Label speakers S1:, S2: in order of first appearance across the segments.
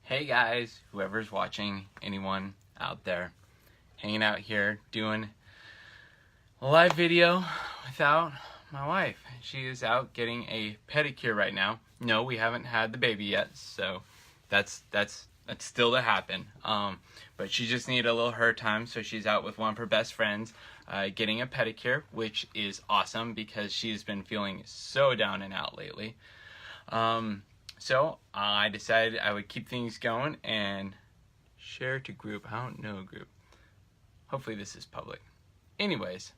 S1: Hey guys, whoever's watching, anyone out there, hanging out here doing a live video without my wife. She is out getting a pedicure right now. No, we haven't had the baby yet, so that's still to happen. But she just needed a little her time, so she's out with one of her best friends getting a pedicure, which is awesome because she's been feeling so down and out lately. So I decided I would keep things going and share to group. I don't know a group. Hopefully this is public. Anyways,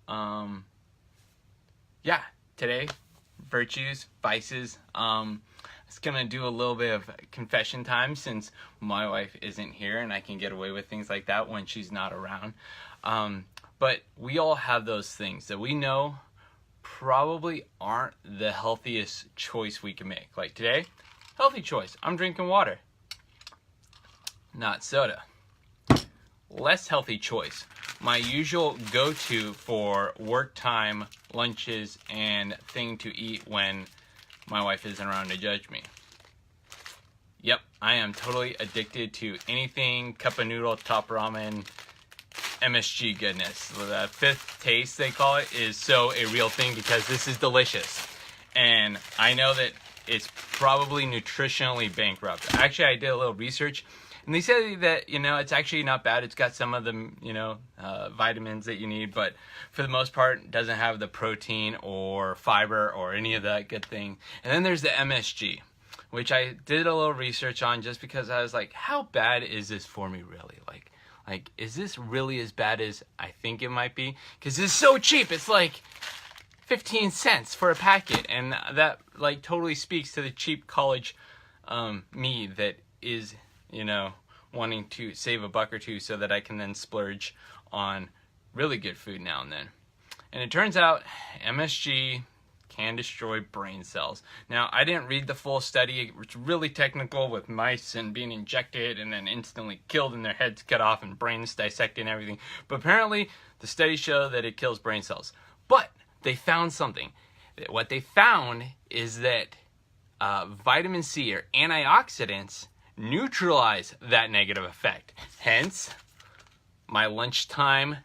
S1: yeah, today, virtues, vices. It's gonna do a little bit of confession time since my wife isn't here and I can get away with things like that when she's not around. But we all have those things that we know probably aren't the healthiest choice we can make. Like today, healthy choice. I'm drinking water, not soda. Less healthy choice. My usual go-to for work time, lunches, and thing to eat when my wife isn't around to judge me. Yep, I am totally addicted to anything cup of noodle, top ramen, MSG goodness. The fifth taste, they call it, is so a real thing because this is delicious. And I know that it's probably nutritionally bankrupt. Actually, I did a little research, and they said that, it's actually not bad. It's got some of the, vitamins that you need, but for the most part, it doesn't have the protein or fiber or any of that good thing. And then there's the MSG, which I did a little research on just because I was like, how bad is this for me really? Like, is this really as bad as I think it might be? Because it's so cheap. It's like 15 cents for a packet. And that, totally speaks to the cheap college me that is, wanting to save a buck or two so that I can then splurge on really good food now and then. And it turns out MSG can destroy brain cells. Now, I didn't read the full study. It's really technical with mice and being injected and then instantly killed and their heads cut off and brains dissected and everything. But apparently, the studies show that it kills brain cells. But they found something. What they found is that vitamin C or antioxidants neutralize that negative effect. Hence, my lunchtime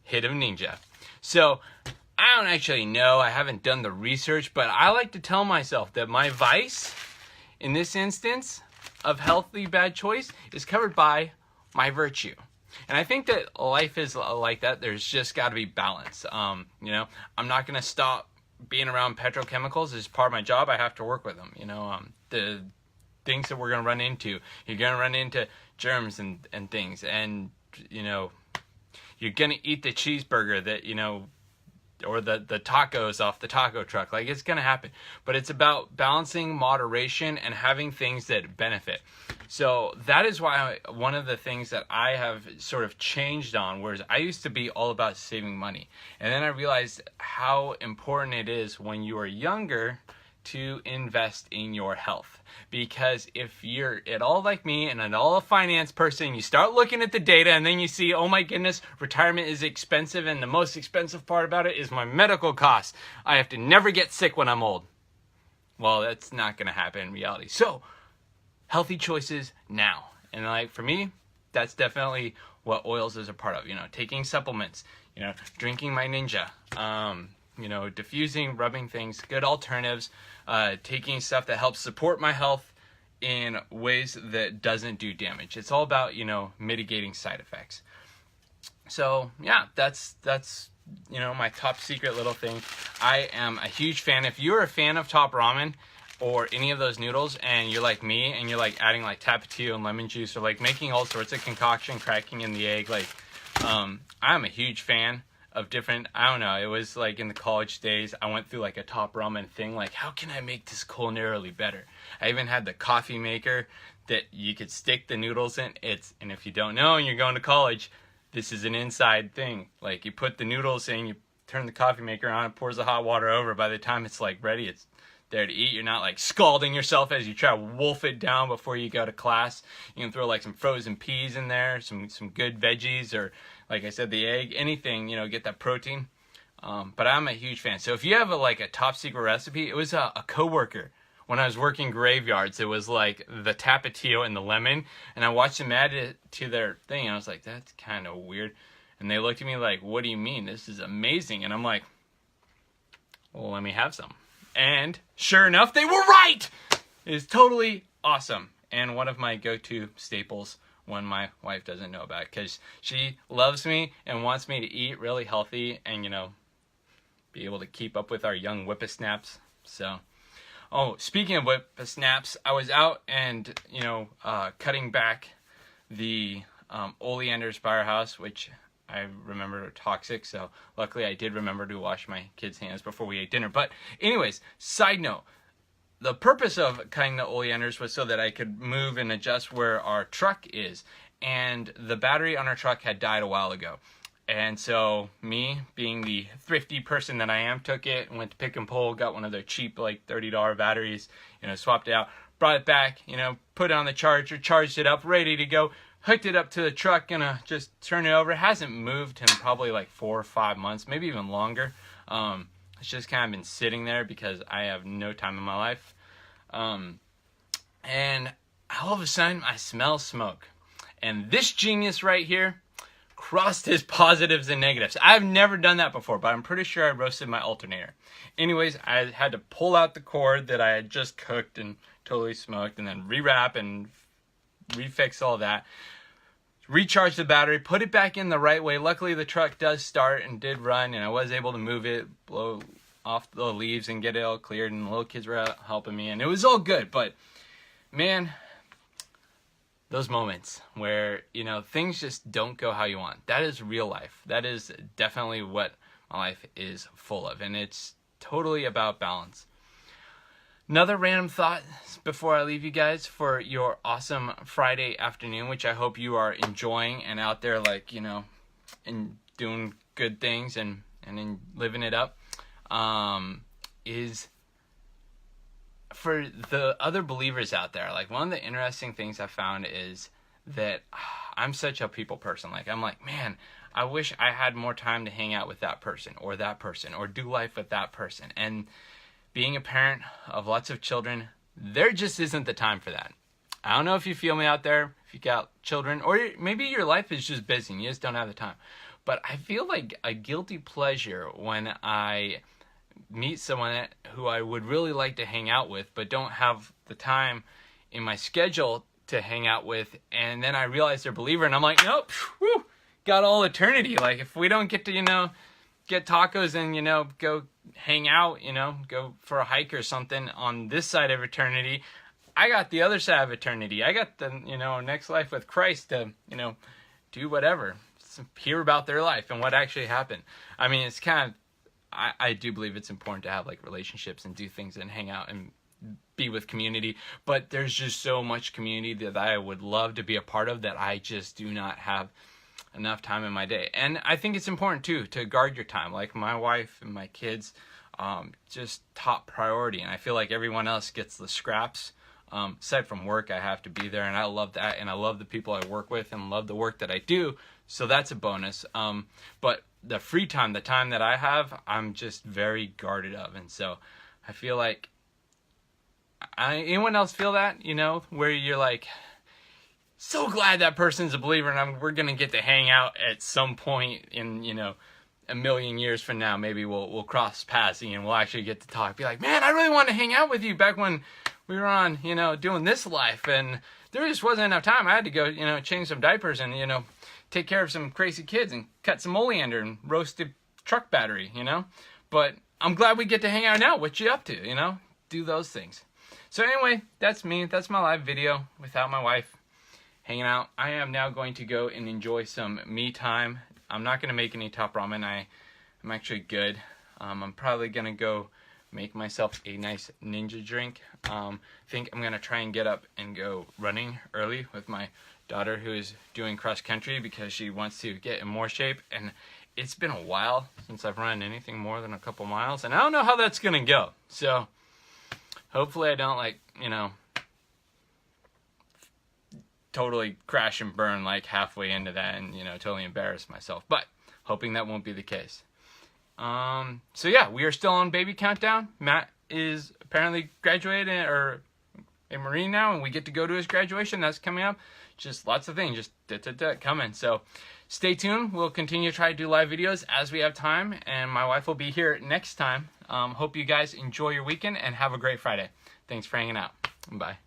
S1: hit of ninja. So, I don't actually know. I haven't done the research, but I like to tell myself that my vice, in this instance, of healthy bad choice, is covered by my virtue. And I think that life is like that. There's just got to be balance. I'm not going to stop being around petrochemicals. It's part of my job. I have to work with them. The things that we're going to run into. You're going to run into germs and things. And, you're going to eat the cheeseburger that, or the tacos off the taco truck. It's going to happen. But it's about balancing moderation and having things that benefit. So that is why one of the things that I have sort of changed on, whereas I used to be all about saving money. And then I realized how important it is when you are younger to invest in your health. Because if you're at all like me and at all a finance person, you start looking at the data and then you see, oh my goodness, retirement is expensive and the most expensive part about it is my medical costs. I have to never get sick when I'm old. Well, that's not going to happen in reality. So, healthy choices now. And for me, that's definitely what oils is a part of. Taking supplements, drinking my Ninja, diffusing, rubbing things, good alternatives, taking stuff that helps support my health in ways that doesn't do damage. It's all about, mitigating side effects. So, yeah, that's my top secret little thing. I am a huge fan. If you're a fan of Top Ramen or any of those noodles and you're like me and you're adding Tapatio and lemon juice or making all sorts of concoction, cracking in the egg, I'm a huge fan of different, I don't know, it was in the college days, I went through a Top Ramen thing, how can I make this culinarily better? I even had the coffee maker that you could stick the noodles in. And if you don't know and you're going to college, this is an inside thing. You put the noodles in, you turn the coffee maker on, it pours the hot water over. By the time it's ready, it's there to eat. You're not scalding yourself as you try to wolf it down before you go to class. You can throw some frozen peas in there, some good veggies, or like I said, the egg, anything, get that protein. But I'm a huge fan. So if you have a top secret recipe, it was a coworker when I was working graveyards, it was like the Tapatio and the lemon, and I watched them add it to their thing, and I was like, that's kind of weird. And they looked at me like, what do you mean? This is amazing. And I'm like, well, let me have some. And sure enough, they were right! It is totally awesome. And one of my go-to staples when my wife doesn't know about it, because she loves me and wants me to eat really healthy and, you know, be able to keep up with our young whippersnaps. So, oh, speaking of whippersnaps, I was out and, you know, cutting back the oleanders by our house, which I remember are toxic, so luckily I did remember to wash my kids' hands before we ate dinner. But anyways, side note, the purpose of cutting the oleanders was so that I could move and adjust where our truck is. And the battery on our truck had died a while ago. And so me, being the thrifty person that I am, took it and went to Pick and Pull, got one of their cheap, like $30 batteries, you know, swapped it out, brought it back, you know, put it on the charger, charged it up, ready to go, hooked it up to the truck, gonna just turn it over. It hasn't moved in probably like 4 or 5 months, maybe even longer. It's just kind of been sitting there because I have no time in my life. And all of a sudden, I smell smoke. And this genius right here crossed his positives and negatives. I've never done that before, but I'm pretty sure I roasted my alternator. Anyways, I had to pull out the cord that I had just cooked and totally smoked, and then rewrap and refix all that. Recharge the battery, put it back in the right way. Luckily, the truck does start and did run, and I was able to move it, blow off the leaves and get it all cleared, and the little kids were out helping me, and it was all good. But man, those moments where, you know, things just don't go how you want, that is real life. That is definitely what my life is full of, and it's totally about balance. Another random thought before I leave you guys for your awesome Friday afternoon, which I hope you are enjoying and out there, like, you know, and doing good things and in living it up, is for the other believers out there. Like, one of the interesting things I found is that I'm such a people person. Like, I'm like, man, I wish I had more time to hang out with that person or do life with that person. And being a parent of lots of children, there just isn't the time for that. I don't know if you feel me out there, if you got children, or maybe your life is just busy and you just don't have the time. But I feel like a guilty pleasure when I meet someone who I would really like to hang out with, but don't have the time in my schedule to hang out with, and then I realize they're a believer, and I'm like, nope, whew, got all eternity. Like, if we don't get to, you know, get tacos and, you know, go hang out, you know, go for a hike or something on this side of eternity, I got the other side of eternity. I got the, you know, next life with Christ to, you know, do whatever, hear about their life and what actually happened. I mean, it's kind of, I do believe it's important to have, like, relationships and do things and hang out and be with community, but there's just so much community that I would love to be a part of that I just do not have enough time in my day. And I think it's important too to guard your time. Like, my wife and my kids, just top priority, and I feel like everyone else gets the scraps. Aside from work, I have to be there, and I love that, and I love the people I work with and love the work that I do, so that's a bonus. But the free time, the time that I have, I'm just very guarded of. And so I feel like, anyone else feel that, you know, where you're like, so glad that person's a believer, and we're going to get to hang out at some point in, you know, a million years from now. Maybe we'll cross paths and we'll actually get to talk. Be like, man, I really want to hang out with you back when we were on, you know, doing this life, and there just wasn't enough time. I had to go, you know, change some diapers and, you know, take care of some crazy kids and cut some oleander and roast a truck battery, you know. But I'm glad we get to hang out now. What you up to, you know? Do those things. So anyway, that's me. That's my live video without my wife hanging out. I am now going to go and enjoy some me time. I'm not going to make any top ramen. I'm actually good. I'm probably going to go make myself a nice ninja drink. Think I'm going to try and get up and go running early with my daughter, who is doing cross country because she wants to get in more shape. And it's been a while since I've run anything more than a couple miles, and I don't know how that's going to go. So hopefully I don't, like, you know, totally crash and burn like halfway into that and, you know, totally embarrass myself. But hoping that won't be the case. So yeah, we are still on baby countdown. Matt is apparently graduated or a Marine now, and we get to go to his graduation. That's coming up. Just lots of things just coming. So stay tuned. We'll continue to try to do live videos as we have time, and my wife will be here next time. Hope you guys enjoy your weekend and have a great Friday. Thanks for hanging out. Bye.